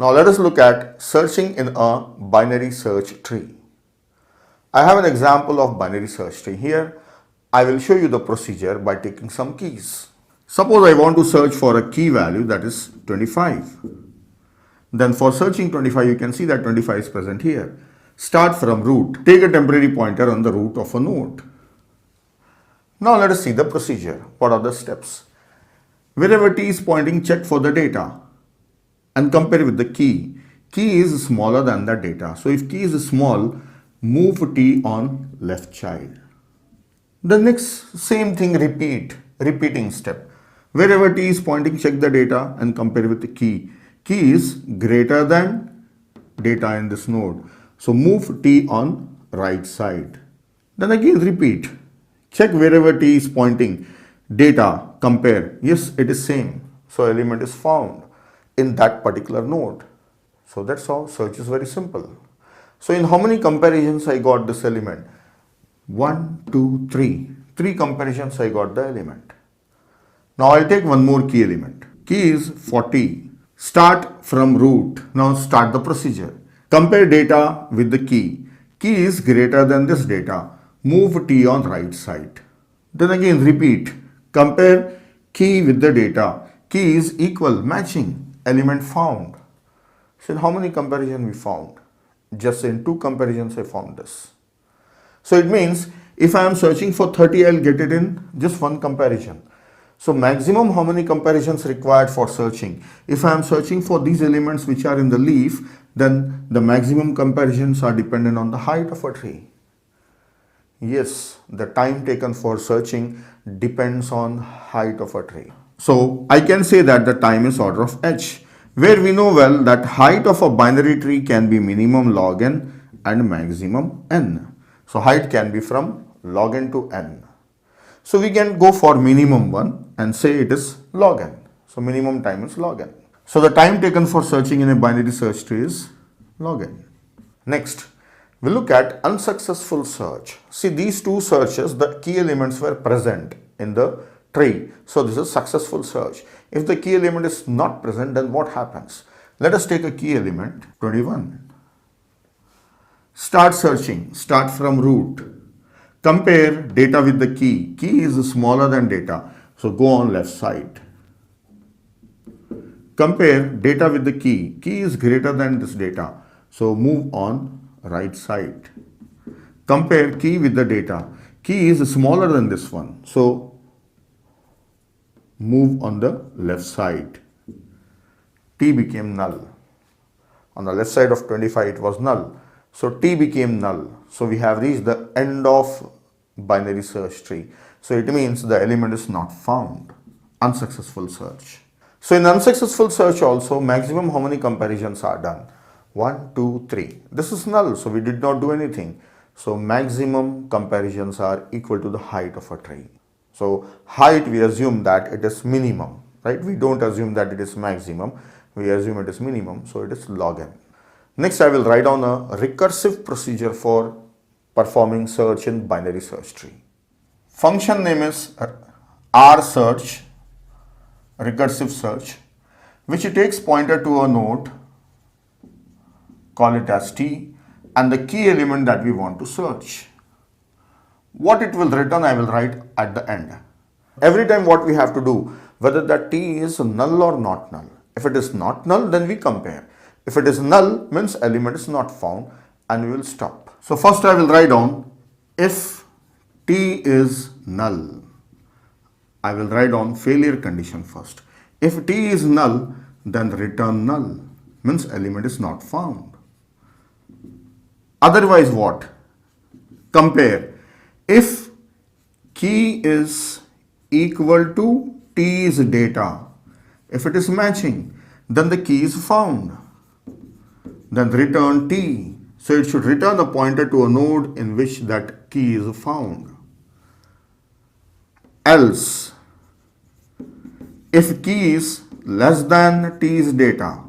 Now let us look at searching in a binary search tree. I have an example of binary search tree here. I will show you the procedure by taking some keys. Suppose I want to search for a key value that is 25. Then for searching 25, you can see that 25 is present here. Start from root. Take a temporary pointer on the root of a node. Now let us see the procedure. What are the steps? Wherever t is pointing, check for the data and compare with the key. Key is smaller than the data. So if key is small, move t on left child. The next same thing repeating step. Wherever t is pointing, check the data and compare with the key. Key is greater than data in this node. So move t on right side. Then again repeat. Check wherever t is pointing. Data, compare. Yes, it is same. So element is found in that particular node. So that's how search is very simple. So in how many comparisons I got this element? 1, 2, 3. 3 comparisons I got the element. Now I'll take one more key element. Key is 40. Start from root. Now start the procedure. Compare data with the key. Key is greater than this data. Move t on right side. Then again repeat. Compare key with the data. Key is equal, matching, element found. So in how many comparisons we found? Just in 2 comparisons I found this. So it means if I am searching for 30, I'll get it in just one comparison. So maximum how many comparisons required for searching? If I am searching for these elements which are in the leaf, then the maximum comparisons are dependent on the height of a tree. Yes, the time taken for searching depends on height of a tree. So I can say that the time is order of h, where we know well that height of a binary tree can be minimum log n and maximum n. So height can be from log n to n. So we can go for minimum one and say it is log n. So minimum time is log n. So the time taken for searching in a binary search tree is log n. Next, we look at unsuccessful search. See, these 2 searches, the key elements were present in the tree. So this is successful search. If the key element is not present, then what happens? Let us take a key element, 21. Start searching. Start from root. Compare data with the key. Key is smaller than data. So go on left side. Compare data with the key. Key is greater than this data. So move on right side. Compare key with the data. Key is smaller than this one. So move on the left side. T became null. On the left side of 25 it was null. So T became null. So we have reached the end of binary search tree. So it means the element is not found. Unsuccessful search. So in unsuccessful search also, maximum how many comparisons are done? 1, 2, 3. This is null, so we did not do anything. So maximum comparisons are equal to the height of a tree. So height, we assume that it is minimum, right? We don't assume that it is maximum. We assume it is minimum, so it is log n. Next, I will write down a recursive procedure for performing search in binary search tree. Function name is rsearch, recursive search, which takes pointer to a node, call it as t, and the key element that we want to search. What it will return, I will write at the end. Every time what we have to do, whether that t is null or not null. If it is not null, then we compare. If it is null, means element is not found, and we will stop. So first I will write down if t is null. I will write down failure condition first. If t is null, then return null, means element is not found. Otherwise what? Compare. If key is equal to t is data, if it is matching, then the key is found. Then return t. So it should return a pointer to a node in which that key is found. Else, if key is less than t is data,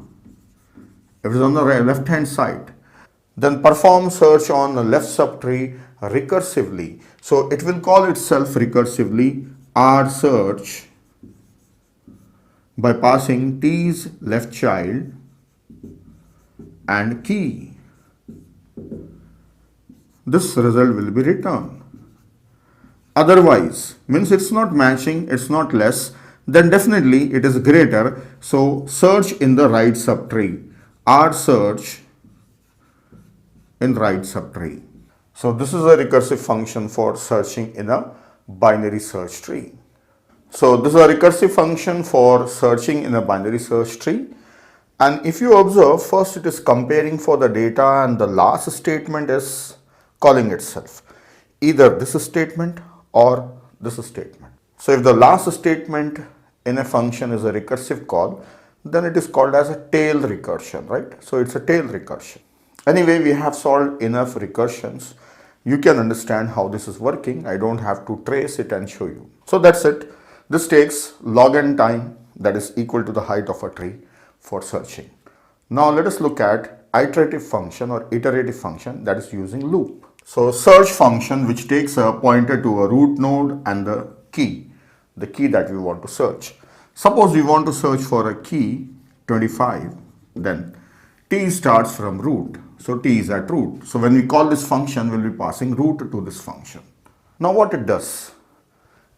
if it is on the left hand side, then perform search on the left subtree recursively. So it will call itself recursively rsearch by passing t's left child and key. This result will be returned. Otherwise, means it's not matching, it's not less, then definitely it is greater. So search in the right subtree, or search in right subtree. So this is a recursive function for searching in a binary search tree. So this is a recursive function for searching in a binary search tree. And if you observe, first it is comparing for the data and the last statement is calling itself. Either this statement or this statement. So if the last statement in a function is a recursive call, then it is called as a tail recursion, right? So it's a tail recursion. Anyway, we have solved enough recursions. You can understand how this is working. I don't have to trace it and show you. So that's it. This takes log n time, that is equal to the height of a tree for searching. Now let us look at iterative function or iterative function, that is using loop. So search function which takes a pointer to a root node and the key that we want to search. Suppose we want to search for a key 25, then t starts from root. So t is at root. So when we call this function, we'll be passing root to this function. Now what it does?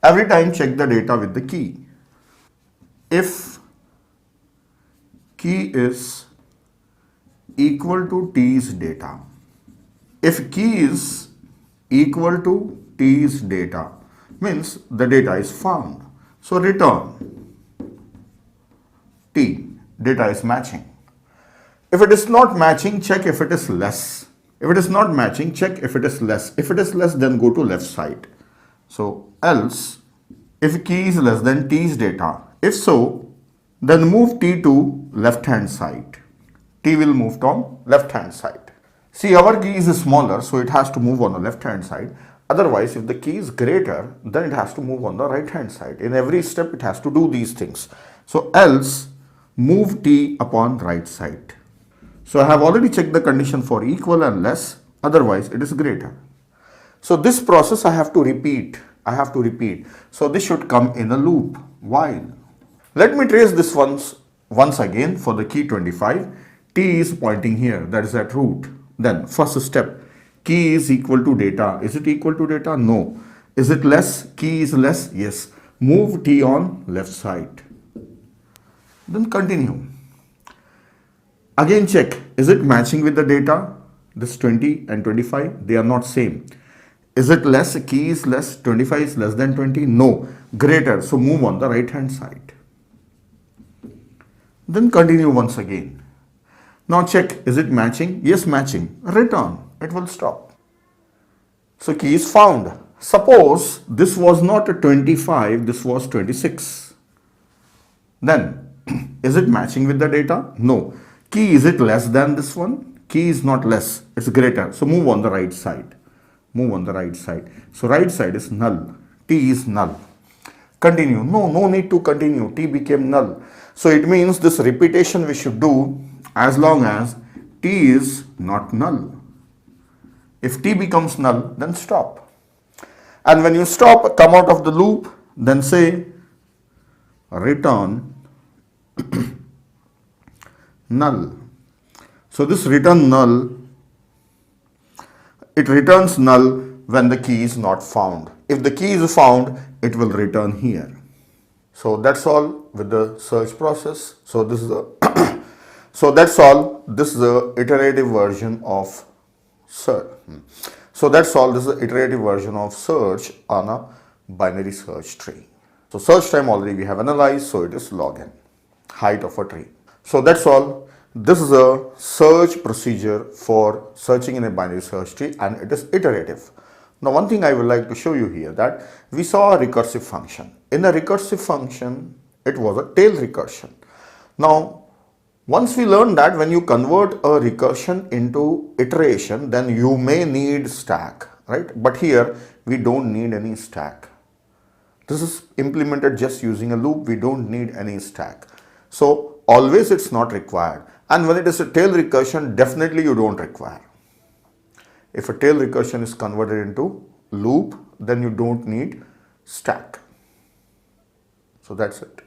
Every time check the data with the key. If key is equal to t's data, if key is equal to t's data, means the data is found. So return t, data is matching. If it is not matching, check if it is less. If it is not matching, check if it is less. If it is less, then go to left side. So else, if key is less than t's data, if so, then move t to left hand side. T will move on left hand side. See, our key is smaller, so it has to move on the left hand side. Otherwise, if the key is greater, then it has to move on the right hand side. In every step, it has to do these things. So else, move t upon right side. So I have already checked the condition for equal and less, otherwise it is greater. So this process I have to repeat. So this should come in a loop, while. Let me trace this once again for the key 25. T is pointing here, that is at root. Then first step, key is equal to data. Is it equal to data? No. Is it less? Key is less? Yes. Move t on left side. Then continue. Again check, is it matching with the data? This 20 and 25, they are not same. Is it less? Key is less, 25 is less than 20? No, greater. So move on the right hand side. Then continue once again. Now check, is it matching? Yes, matching. Return, it will stop. So key is found. Suppose this was not a 25, this was 26. Then, is it matching with the data? No. Key, is it less than this one? Key is not less, it's greater. So move on the right side. So right side is null. T is null. Continue. No need to continue. T became null. So it means this repetition we should do as long as T is not null. If T becomes null, then stop. And when you stop, come out of the loop, then say return null. So this return null, it returns null when the key is not found. If the key is found, it will return here. So that's all with the search process. So this is a so that's all. This is the iterative version of search. So that's all. This is the iterative version of search on a binary search tree. So search time already we have analyzed. So it is log n, height of a tree. So that's all. This is a search procedure for searching in a binary search tree, and it is iterative. Now one thing I would like to show you here, that we saw a recursive function. In a recursive function, it was a tail recursion. Now once we learned that when you convert a recursion into iteration, then you may need stack, right? But here we don't need any stack. This is implemented just using a loop. We don't need any stack. So always it's not required. And when it is a tail recursion, definitely you don't require. If a tail recursion is converted into loop, then you don't need stack. So that's it.